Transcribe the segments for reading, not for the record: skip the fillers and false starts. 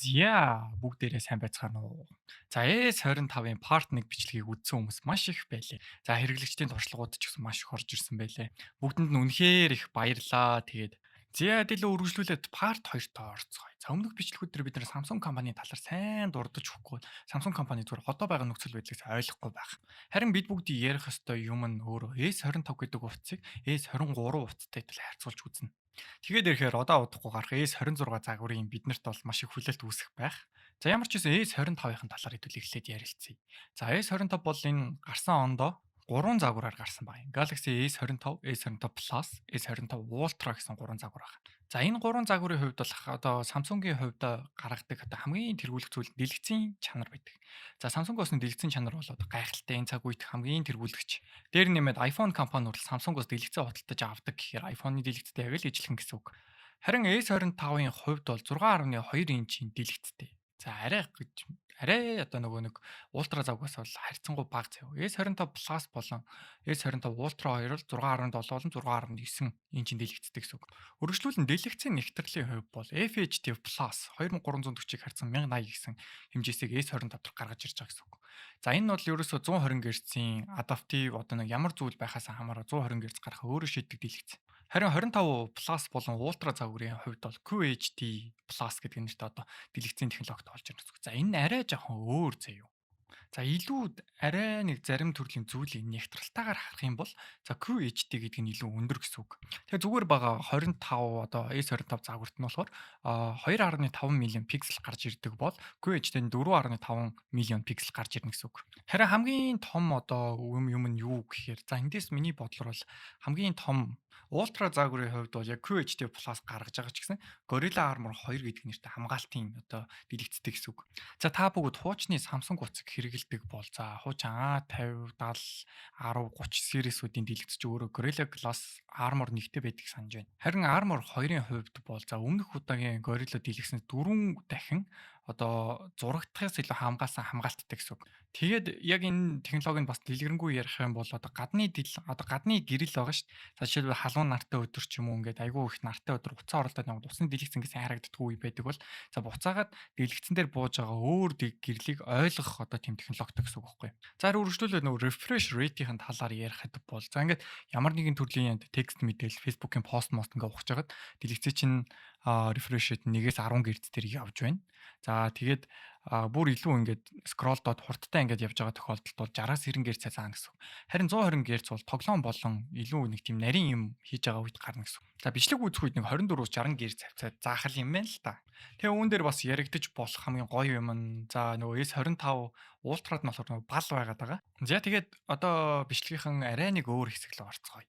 Зя бүгдээрээ сайн байцгаана уу. За S25-ын Part 1 бичлэгийг үзсэн хүмүүс маш их байлээ. За хэрэглэгчдийн туршлагууд ч гэсэн маш их орж ирсэн байлээ. Бүгдэнд нь үнэхээр их баярлаа. Тэгээд зя дэлгөө үргэлжлүүлээд Part 2-тоо орцгоё. За өмнөх бичлэгүүд дээр бид нэр Samsung компанийн талаар сайн дурдж өгөхгүй. Samsung компани зүгээр одоо байгаа нөхцөл байдлыг ойлгохгүй байх. Харин бид бүгдийг ярих ёстой юм нь өөрөө S25 гэдэг утсыг S23 утастай адил харьцуулж үзнэ. Тэгээд ирэхээр одоо удахгүй гарах S26 загварын биднэрт бол маш их хүлээлт үүсэх байх. За ямар ч гэсэн S25-ын талаар хэдүүл эхлээд ярилцъя. За S25 бол энэ гарсан ондоо 3 загвараар гарсан байна. Galaxy S25, S25 Plus, S25 Ultra гэсэн 3 загвар байна. За энэ 3 загварын хувьд бол одоо Samsung-ийн хувьд гаргадаг одоо хамгийн тэргүүлэх зүйл дэлгэцийн чанар байдаг. За Samsung-оос нь дэлгэцийн чанар бол одоо гайхалтай энэ цаг үед хамгийн тэргүүлэгч. Дээр нэмээд iPhone компани хүртэл Samsung-оос дэлгэцээ худалдаж авдаг гэхээр iPhone-ы дэлгэцтэй яг л ижилхэн гэсэн үг. Харин S25-ын хувьд бол 6.2 инчийн дэлгэцтэй. За арай одоо нөгөө нэг ультра завгаас бол харьцангуй бага зав. S25 Plus болон S25 Ultra хоёр л 6.7 болон 6.9 инчийн дэлгэцтэй гэсэн үг. Үргэлжлүүлэн дэлгэцийн нэгтрэлийн хувь бол FHD Plus 2340-ыг харьцан 1080 гэсэн хэмжээсийг S25 дээр гаргаж ирж байгаа гэсэн үг. За энэ нь бол ерөөсөө 120 Гц-ийн адаптив одоо нэг ямар зүйл байхаас хамаараа 120 Гц гарах өөрөө шийддэг дэлгэц. Харин 25 Plus болон Ultra загварын хувьд бол QHD Plus гэдэг нэртэй одоо дэлгэцийн технологид олж ирнэ гэсэн үг. За энэ нь арай жоохон өөр заяа. За илүү арай нэг зарим төрлийн зүйлийг нягтралтайгаар харах юм бол за QHD гэдэг нь илүү өндөр гэсэн үг. Тэгэхээр зүгээр байгаа 25 одоо S25 загварт нь болохоор 2.5 million пиксел гарч ирдэг бол QHD нь 4.5 million пиксел гарч ирнэ гэсэн үг. Харин хамгийн том одоо юм нь юу гэхээр за эндээс миний бодлоор бол хамгийн том Ultra загварын хувьд бол яг QHD Plus гаргаж байгаа ч гэсэн Gorilla Armor 2 гэдэг нэртэй хамгаалтын одоо дэлгэцтэй гэсэн үг. За та бүгд хуучны Samsung утсыг хэрэглэдэг бол за хуучин A50, 70, 10, 30 сериесүүдийн дэлгэц ч өөрөө Gorilla Glass Armor нэгтэй байдгийг санаж байна. Харин Armor 2-ын хувьд бол за өмнөх удаагийн Gorilla дэлгэцнээс 4 дахин одоо зурагдахаас илүү хамгаалттай гэсэн үг. Тэгээд яг энэ технологиг бас дэлгэрэнгүй ярих юм бол одоо гадны гэрэл байгаа шүү дээ. За жишээлбэл халуун нартай өдөр ч юм уу ингээд айгүй их нартай өдөр уцаа оролдоод яваад усны дэлгэц ингээд сайн харагддаггүй үе байдаг бол за буцаагаад дэлгэцэн дээр бууж байгаа өөр гэрлийг ойлгох одоо тийм технологитой гэсэн үг байхгүй. За үргэлжлүүлээд нөгөө refresh rate-ийн талаар ярихад бол за ингээд ямар нэгэн төрлийн текст мэдээлэл Facebook-ийн пост мост ингээд ухаж хагаад дэлгэцээ чинь refresh rate 1-ээс 10 Гц дээр явж байна. За тэгээд бүр илүү ингээд скроллдоод хурдтай ингээд явж байгаа тохиолдолд бол 60-аас 90 Гц заана гэсэн. Харин 120 Гц бол тоглоом болон илүү нэг тийм нарийн юм хийж байгаа үед гарна гэсэн. За бичлэг үзэх үед нэг 24-өөс 60 Гц хавцаад заахал юм байна л та. Тэгээ үүн дээр бас яригдчих болох хамгийн гоё юм нь за нөгөө S25 Ultra-д нь болохоор нөгөө бал байгаад байгаа. За тэгээд одоо бичлэгийнхэн арай нэг өөр хэсэг л орцгоё.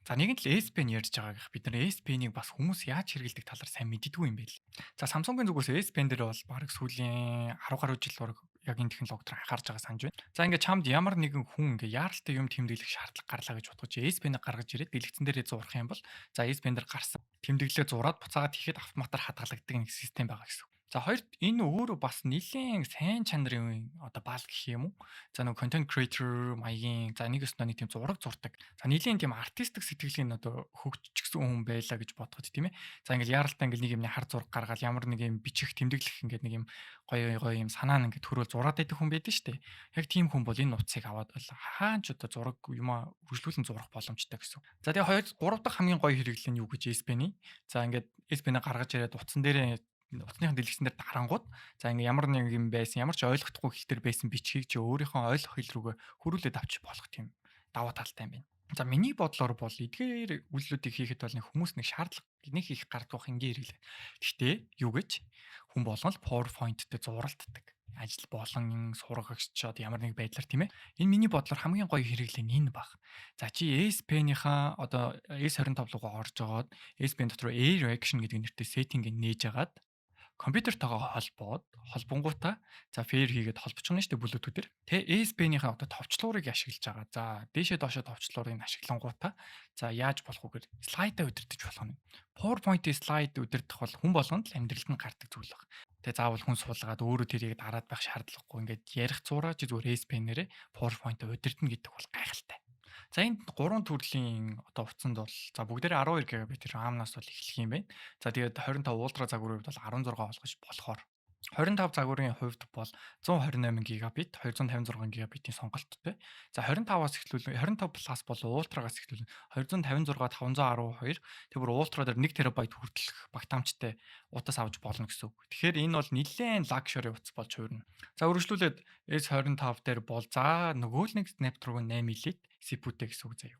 За нэгэнт л S Pen ярьж байгаа гэх бид нар S Pen-ийг бас хүмүүс яаж хэрэглэдэг талаар сайн мэддэггүй юм байл. За Samsung-ын зүгээс S Pen дээр бол баг сүүлийн 10 гаруй жил баг яг энэ технологид анхаарч байгаа санаж байна. За ингээд чамд ямар нэгэн хүн ингээд яаралтай юм тэмдэглэх шаардлага гарлаа гэж бодгож S Pen-ийг гаргаж ирээд дэлгэцэн дээрээ зурах юм бол за S Pen дээр гарсан тэмдэглэлээ зураад буцаагаад хийхэд автоматар хадгалагддаг нэг систем байгаа гэсэн. За хоёрт энэ өөрөө бас нэлийн сайн чанарын одоо баал гэх юм уу? За нэг content creator маягийн за нэг өснө нэг тийм зураг зурдаг. За нэлийн тийм артистик сэтгэлийн одоо хөгжчихсэн хүн байлаа гэж бодоход тийм ээ. За ингээл яаралтай ингээл нэг юмны хар зураг гаргаад ямар нэг юм бичих тэмдэглэх ингээд нэг юм гоё гоё юм санаа нь ингээд төрөөл зураад байдаг хүн байдаг шүү дээ. Яг тийм хүн бол энэ утсыг аваад бол хаач одоо зураг юм а үргэлжлүүлэн зурах боломжтой гэсэн. За тэгээ хоёр гурав дахь хамгийн гоё хэрэглэл нь юу гэж S Pen-ий. За ингээд S Pen-ийг гаргаж ирээд утсан дээрээ утасныхан дэлгэцэн дээр дарангууд за ингээ ямар нэг юм байсан ямар ч ойлгохдохгүй хэлтер байсан бичгийг чи өөрийнхөө ойлгох хэл рүүгээ хөрүүлээд авч болох тийм даваа талтай юм байна. За миний бодлоор бол эдгээр үйлдэлүүдийг хийхэд бол нэг хүмүүс нэг шаардлага нэг их гардах ингээ хэрэглээ. Гэхдээ юу гэж хүн болгон л PowerPoint дээр зуралддаг. Ажил болон сургагч одоо ямар нэг байдлаар тийм ээ. Энэ миний бодлоор хамгийн гоё хэрэглээ нь энэ баг. За чи S Pen-ийнхаа одоо S25 руугаа орж агаад S Pen дотор Air Action гэдэг нэртэй сеттингийг нээж агаад компьютертойгоо холбонгуудаа за pair хийгээд холбочихно шүү дээ Bluetooth-ээр. Тэгээ S Pen-ийнхаа одоо товчлуурыг ашиглаж байгаа. За дээшээ доошоо товчлуурыг ашиглангуудаа за яаж болох вэ гэхээр слайдаа удирдах болох нь. PowerPoint-ийн слайд удирдах бол хүн болгонд л амьдралд нь гардаг зүйл баг. Тэгээ заавал хүн суулгаад өөрөө тэрийг дараад байх шаардлагагүй. Ингээд ярих зураа чи зүгээр S Pen-ээрээ PowerPoint-а удирдна гэдэг бол гайхалтай. За энд 3 төрлийн одоо утсанд бол за бүгдээрээ 12 гигабайт RAM-наас бол эхлэх юм байна. За тэгээд 25 ультра загварын хувьд бол 16 болгож болохоор 25 загварын хувьд бол 128 гигабит, 256 гигабитийн сонголттой. За 25-аас эхлүүл 25 плюс бол ультрагаас эхлүүл 256, 512 тэр бүр ультра дээр 1 терабайт хүртэлх багтаамжтай утас авч болно гэсэн үг. Тэгэхээр энэ бол нэлээд лакшери утас болж хуурна. За үргэлжлүүлээд S25 дээр бол за нөгөө л нэг Snapdragon 8 Elite CPU-тэй гэсэн үг заяа.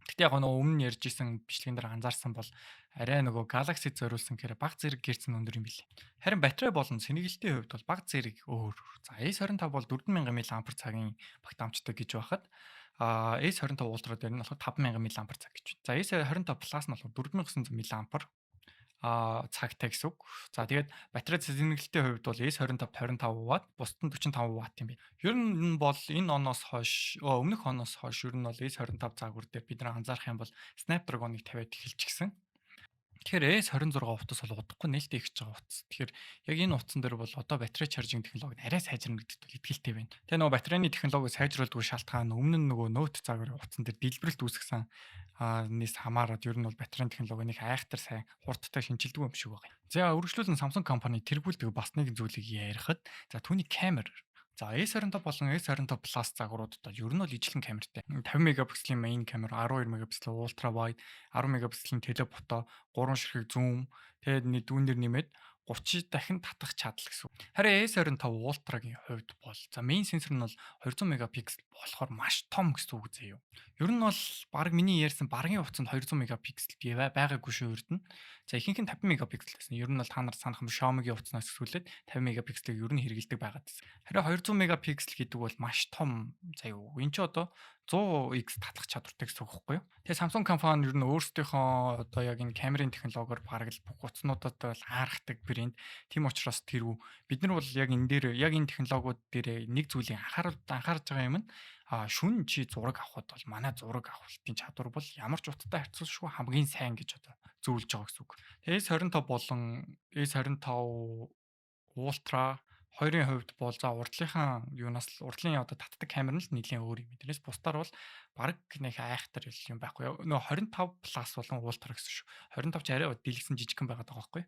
Гэтэ яг нөгөө өмнө нь ярьжсэн бичлэгэн дээр анзаарсан бол арай нөгөө Galaxy зориулсан гэхээр бага зэрэг гэрцэн өндөр юм билээ. Харин батарей болон сэнэгэлтийн хувьд бол бага зэрэг өөр. За S25 бол 4000 мАh цагийн багтаамжтай гэж байхад S25 Ultra дээр нь болохоор 5000 мАh цаг гэж байна. За S25 Plus нь болохоор 4900 мАh цагтай гэсэн үг. За тэгээд батарей зэнгэлтийн хувьд бол S25 25 Вт, бусад нь 45 Вт юм байна. Ер нь бол энэ оноос хойш өмнөх оноос хойш ер нь бол S25 загвар дээр бид нар анзаарах юм бол Snapdragon-ыг тавиад эхэлчихсэн. Тэгэхээр S26 утас бол удахгүй нээлттэй ихж байгаа утас. Тэгэхээр яг энэ утсан дээр бол одоо батарей чаржинг технологид арай сайжирна гэдэгт бол итгэлтэй байна. Тэгээ нөгөө батарейны технологи сайжруулдаг шалтгаан өмнө нь нөгөө Note загварын утсан дээр дэлбэрэлт үүсгэсэн нээс хамаарат ер нь бол батарейн технологи нэг айхтар сайн хурдтай шинжилдэг юм шиг байна. За үргэлжлүүлэн Samsung компани тэргүүлдэг бас нэг зүйлийг ярихад за түүний камер. За S25 болон S25 Plus загваруудад бол ер нь бол ижлэн камертай. 50 мегапикселийн main камер, 12 мегапиксел ultra wide, 10 мегапикселийн телефото, 3 ширхэг зум, тэгээд дүүн дээр нэмээд 30 дахин татах чадал гэсэн. Харин S25 Ultra-гийн хувьд бол за main sensor нь бол 200 мегапиксел болохоор маш том гэсэн үг заяа. Ер нь бол баг миний ярьсан баргийн утсанд 200 мегапиксел байгаагүй шүү урд нь. За ихэнх нь 50 мегапиксел гэсэн. Ер нь бол та нар санах юм Xiaomi-гийн утаснаас эхлээд 50 мегапикселийг ер нь хэрэгэлдэг байгаад байна. Харин 200 мегапиксел гэдэг бол маш том заяа. Энд чи одоо 100x татлах чадвартай гэсэн үг байхгүй юу? Тэгээ Samsung компани ер нь өөрсдийнхөө одоо яг энэ камерын технологиор бараг л бүх утаснуудад бол хаарахдаг брэнд. Тийм учраас бид нар бол яг энэ дээр яг энэ технологиуд дээр нэг зүйлийг анхаарж байгаа юм нь шүн чи зураг авахд бол манай зураг авалтын чадвар бол ямар ч утастай харьцуулшгүй хамгийн сайн гэж одоо зөвлөж байгаа гэсэн үг. Тэгээ S25 болон S25 Ultra хоёрын хувьд бол за урдлын одоо татдаг камер нь л нэлээд өөр юм. Тэрнээс бусдаар бол баг нэг айхтар юм байхгүй. Нөгөө 25 Plus болон Ultra гэсэн шүү. 25 ч арай дэлгэсэн жижигхэн байгаад байгаа байхгүй.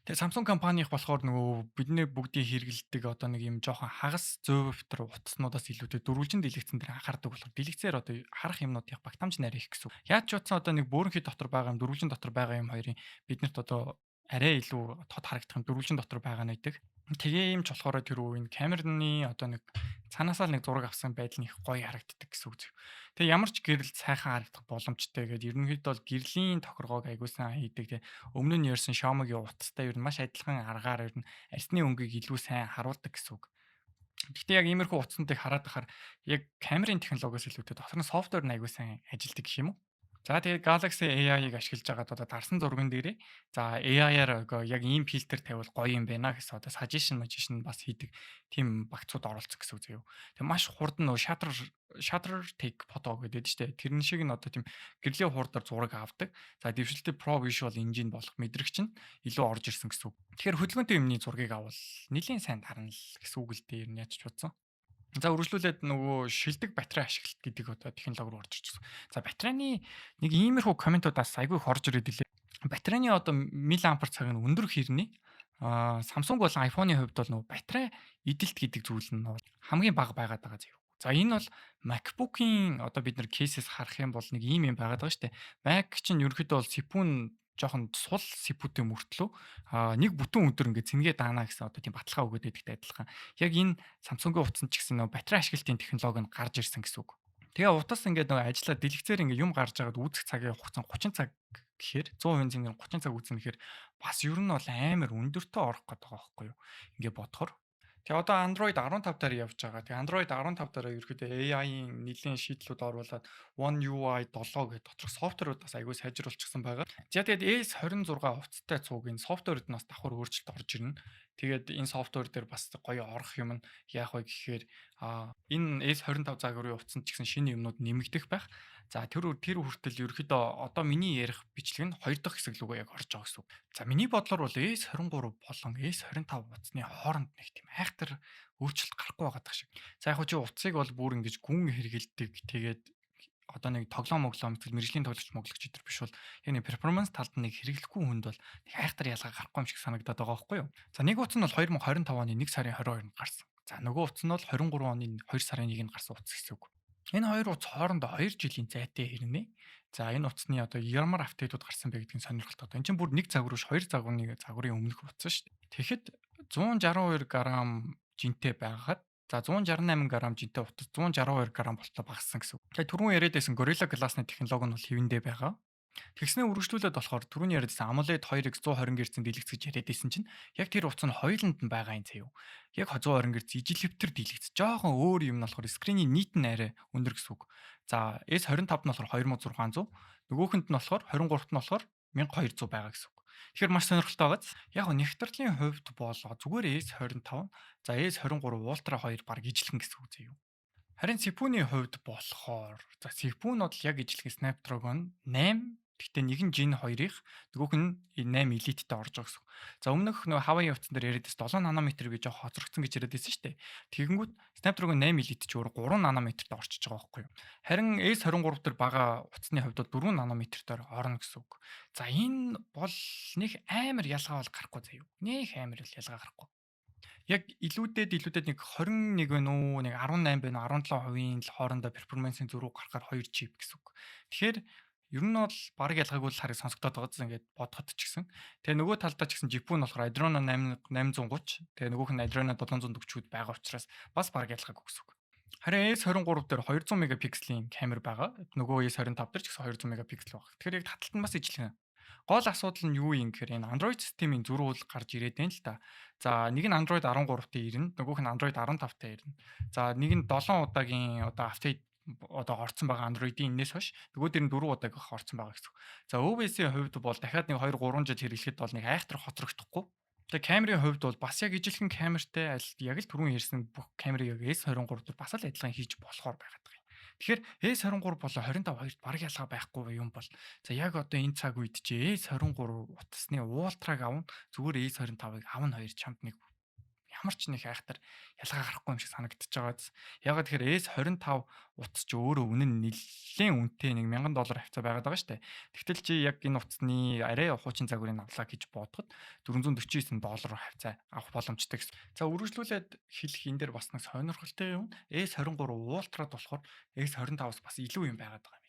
Тэгээ Samsung компанийх болохоор нөгөө бидний бүгдийг хэрэгэлдэг одоо нэг юм жоохон хагас зөөвтөр утаснуудаас илүүтэй дөрвөлжин дэлгэцэн дээр анхаардаг болохоор дэлгэцээр одоо харах юмнуудын багтаамж нарийн их гэсэн. Яаж ч утсан одоо нэг бөөрөнхий дотор байгаа юм дөрвөлжин дотор байгаа юм хоёрын биднэрт одоо арай илүү тод харагдах юм дөрвөлжин дотор байгаа нь байдаг. Тэгээ юм ч болохоор тэр үеийн камерны одоо нэг цаанаасаа нэг зураг авсан байдал нь их гоё харагддаг гэсэн үг. Тэгээ ямар ч гэрэл сайхан харагдах боломжтой гэдэг ерөнхийдөө бол гэрлийн тохиргоог аягуулсан хийдэг. Тэгээ өмнө нь ярьсан Xiaomi-гийн утастай ер нь маш адилхан аргаар ер нь арсны өнгийг илүү сайн харуулдаг гэсэн үг. Гэхдээ яг иймэрхүү утаснуудыг хараад байхаар яг камерын технологиос илүүтэй дотор нь софтвер нь аягүй сайн ажилдаг гэх юм уу? За тэгээд Galaxy AI-ыг ашиглаж байгаад одоо дарсан зурган дээрээ за AI-аар яг ийм фильтр тавиул гоё юм байна гэсэн одоо suggestion бас хийдэг тийм багцууд оролцсон гэсэн үг заяа. Тэг маш хурдан нөө shutter take photo гэдэг чинь тэрэн шиг нь одоо тийм гэрлийн хурдаар зураг авдаг. За дэвшилтэй Pro Visual Engine болох мэдрэгч нь илүү орж ирсэн гэсэн үг. Тэгэхээр хөдөлгөөнтэй юмны зургийг авал нэлийн сайн дарна л гэсэн үг л дээ яаж ч бодсон. За үргэлжлүүлээд нөгөө шилдэг батарей ашиглалт гэдэг одоо технологи руу орж ирчихсэн. За батарейны нэг иймэрхүү комментуудаас айгүй их орж ирээд илээ. Батарейны одоо миллиампер цаг нь өндөр хэрнээ Samsung болон iPhone-ы хувьд бол нөгөө батарей эдэлт гэдэг зүйл нь хамгийн бага байгаад байгаа зэрэг. За энэ бол MacBook-ийн одоо бид нар кейсээс харах юм бол нэг ийм юм байгаад байгаа шүү дээ. Mac чинь ерөнхийдөө бол CPU-н жоохон сул CPU-тэй мөртлөө нэг бүтэн өдөр ингээд цэнгээ даана гэсэн одоо тийм баталгаа өгöd байдагтай адилхан. Яг энэ Samsung-ийн утсан ч гэсэн нөгөө батарей ашиглалтын технологи нь гарч ирсэн гэсэн үг. Тэгээ утас ингээд нөгөө ажиллаа дэлгэцээр ингээд юм гарч байгаад үүсэх цагийн хугацаа 30 цаг гэхээр 100% зингээр 30 цаг үүснэ гэхээр бас ер нь бол амар өндөртөө орох гэдэг байгаа байхгүй юу. Ингээд бодохоор тэгээ одоо Android 15 дээр явж байгаа. Тэгээ Android 15 дээр ерөөдөө AI-ийн нэлийн шийдлүүд оруулаад One UI 7 гэх доторх софтверуудаас аягүй сайжруулчихсан байгаа. За тэгээд S26 хувцастай цуугийн софтверууд нь бас давхар өөрчлөлт орж ирнэ. Тэгээд энэ софтвер дээр бас гоё орох юм нь яах вэ гэхээр энэ S25 загварын хувцаснд ч гэсэн шинэ юмнууд нэмэгдэх байх. За тэр хүртэл ерөөдөө одоо миний ярих бичлэг нь 2 дахь хэсэг рүүгээ яг орж байгаа гэсэн үг. За миний бодлоор бол S23 болон S25 утасны хооронд нэг тийм айхтар өөрчлөлт гарахгүй байгаа шиг. За яг хөө чи утсыг бол бүр ингэж гүн хэрэгэлдэг. Тэгээд одоо нэг тоглоом мэржлийн тоглогч өдр биш бол яг нэг перформанс талд нэг хэрэглэхгүй хүнд бол нэг айхтар ялгаа гарахгүй юм шиг санагдаад байгаа байхгүй юу. За нэг утас нь бол 2025 оны 1 сарын 22-нд гарсан. За нөгөө утас нь бол 23 оны 2 сарын 1-нд гарсан утас гэсэн үг. Энэ хоёр утас хоорондоо 2 жилийн зайтай хэрнээ. За энэ утасны одоо ямар апдейтууд гарсан бэ гэдгийг сонирхолтой. Энэ чинь бүр нэг загвар биш, хоёр загварын өмнөх утас шүү дээ. Тэгэхэд 162 грамм жинтэй байгаад за 168 грамм жинтэй утас 162 грамм болтоо багассан гэсэн үг. Тэгээ түрүүн яриад байсан Gorilla Glass-ны технологи нь бол хэвэндээ байгаа. Тэгснээ үргэлжлүүлээд болохоор түрүүний яриадсан AMOLED 2X 120 Гц дэлгэц гэж яриад байсан чинь яг тэр утас нь хоёуланд нь байгаа юм заяа. Яг 120 Гц ижил хэвтэр дэлгэц. Жохон өөр юм нь болохоор скринийн нийт нь арай өндөр гэсэн үг. За S25 нь болохоор 2600, нөгөөхөнд нь болохоор 23-т нь болохоор 1200 байгаа гэсэн үг. Тэгэхээр маш сонирхолтой байгааз. Яг нь нэгтрлийн хувьд бол зүгээр S25, за S23 Ultra 2 баг ижилхэн гэсэн үг заяа. Харин CPU-ний хувьд болохоор за CPU нь бол яг ижилхэн Snapdragon 8. Гэхдээ нэг нь Gen 2-ых, нөгөөх нь 8 Elite-тэй орж байгаа гэсэн. За өмнөх нөгөө Huawei утсан дээр яриад 7 нанометр би жоох хоцрогдсон гэж яриад байсан шүү дээ. Тэгэнгүүт Snapdragon 8 Elite ч өөр 3 нанометрт орчиж байгаа байхгүй юу. Харин S23 дээр бага утасны хувьд бол 4 нанометрээр орно гэсэн үг. За энэ бол нэг амар ялгаа бол гарахгүй заяа. Нэг амар ялгаа гарахгүй. Яг илүүдэд нэг 21 байна уу, нэг 18 байна уу, 17% л хоорондоо перформансын зөрүү гарахаар 2 чип гэсэн үг. Тэгэхээр ер нь бол баг ялгаагүй л харыг сонсогдоод байгаа зү ингээд бодоход ч гэсэн. Тэгээ нөгөө талдаа ч гэсэн GPU нь болохоор Adreno 830, тэгээ нөгөөх нь Adreno 740-үүд байгаа учраас бас баг ялгаагүй гэсэн үг. Харин S23 дээр 200 мегапикселийн камер байгаа. Нөгөө S25 дээр ч гэсэн 200 мегапиксел байгаа. Тэгэхээр яг таталт нь бас ижилхэн. Гол асуудал нь юу юм гэхээр энэ Android системийн зөрүүл гарч ирээд байна л та. За нэг нь Android 13-т ирнэ, нөгөөх нь Android 15-т ирнэ. За нэг нь 7 удаагийн одоо апдейт одоо орцсон байгаа Android-ийн энэс хойш нөгөө дээр нь 4 удааг орцсон байгаа гэсэн. За OBS-ийн хувьд бол дахиад нэг 2 3 жил хэрэглэхэд бол нэг айхтар хоцрогдохгүй. Тэгээ камерын хувьд бол бас яг ижилхэн камертай яг л түрүүн ярьсан бүх камерыг S23 дээр бас л адилхан хийж болохоор байгаад байгаа юм. Тэгэхээр S23 болоо 25-2-т баг ялгаа байхгүй юм бол за яг одоо энэ цаг үед чи S23 утасны Ultra-г авна зүгээр S25-ыг авна хоёр чамд нэг ямар ч нэг айхтар ялгаа гарахгүй юм шиг санагдчихж байгаа. Ягаад тэгэхээр S25 утас ч өөрөө үнэн нь нэлээд үнэтэй нэг $1000 хавцаа байгаад байгаа шүү дээ. Тэгтэл чи яг энэ утасны арай хуучин загварыг авлаа гэж бодоход $449 хавцаа авах боломжтой гэсэн. За үргэлжлүүлээд хэлэх энэ дээр бас нэг сонирхолтой юм. S23 Ultra-д болохоор S25-аас бас илүү юм байгаад байгаа юм.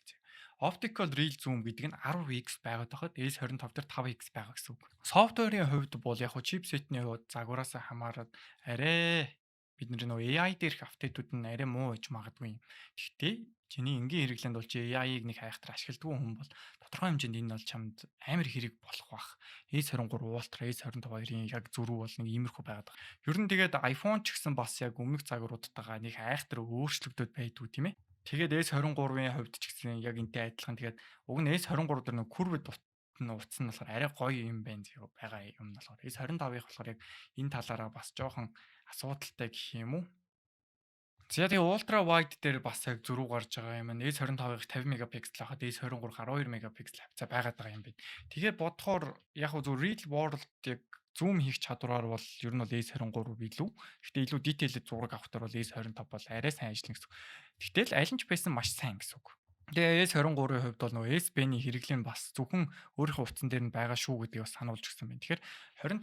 Optical Real Zoom гэдэг нь 10x байгаад байхад S25 дээр 5x байгаа гэсэн үг. Софтверийн хувьд бол яг чипсетний хувьд загвараас хамаарат арай бидний нөгөө AI дээрх апдейтүүд нь арай муу гэж магадгүй юм. Гэхдээ чиний энгийн хэрэглээнд бол чи AI-г нэг хайхтар ашигладаг хүн бол тодорхой хэмжээнд энэ бол чамд амар хэрэг болох бах. S23 Ultra, S25-ийн яг зөрүү бол нэг иймэрхүү байгаад байгаа. Ер нь тэгээд iPhone ч гэсэн бас яг өмнөх загваруудтайгаа нэг хайхтар өөрчлөгдөд байдгүй тийм ээ. Тэгээд S23-ийн хувьд ч гэсэн яг энтэй адилхан. Тэгээд уг нь S23 дээр нэг curved утас нь болохоор арай гоё юм байна зөө байгаа юм нь болохоор S25-ийнх болохоор яг энэ талаараа бас жоохон асуудалтай гэх юм уу. За тэгээ ultra wide дээр бас яг зөрүү гарч байгаа юм. S25-ыг 50 мегапиксел хахад S23 12 мегапиксел хавцаа байгаад байгаа юм байна. Тэгээд бодохоор яг зөв real world яг зум хийх чадвараар бол ер нь бол S23 билүү. Гэхдээ илүү detailed зураг авах дээр бол S25 бол арай сайн ажиллана гэсэн. Гэтэл аль нь ч байсан маш сайн гэсэн үг. Тэгээ S23-ийн хувьд бол нөгөө S-Pen-ийн хэрэглээ нь бас зөвхөн өөрийнхөө утсан дээр нь байгаа шүү гэдгийг бас сануулж өгсөн байна. Тэгэхээр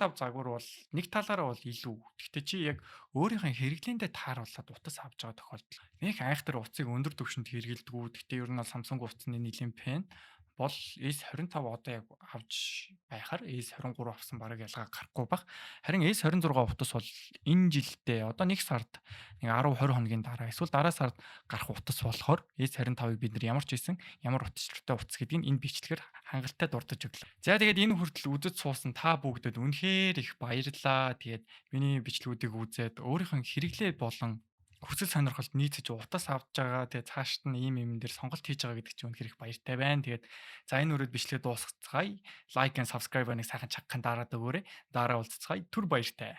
25 загвар бол нэг талаараа бол илүү. Гэхдээ чи яг өөрийнхөө хэрэглээндээ тааруулаад утас авч байгаа тохиолдол. Нэг айхтар утсыг өндөр түвшинд хэрэглэдэггүй. Гэхдээ ер нь бол Samsung утасны нийлэн pen бол S25 одоо яг авч байхаар S23 авсан бараг ялгаа гарахгүй баг. Харин S26 утас бол энэ жилдээ одоо нэг сард нэг 10-20 хоногийн дараа эсвэл дараа сард гарах утас болохоор S25-ыг бид нар ямар ч хийсэн ямар утастай утас гэдгийг энэ бичлэгээр хангалттай дурдж өглөө. За тэгээд энэ хүртэл үзэж суусан та бүгдэд үнэхээр их баярлалаа. Тэгээд миний бичлэгүүдийг үзээд өөрийнхөө хэрэглээ болон хүсэл сонирхолд нийцэж утас авч байгаа. Тэгээ цаашд нь ийм дээр сонголт хийж байгаа гэдэг чинь үнэхээр их баяртай байна. Тэгээд за энэ үрээд бичлэгээ дуусгацгаая. Like and subscribe-ыг сайхан чагхан дараад өгөөрэй. Дараа уулзцгаая. Түр баяртай.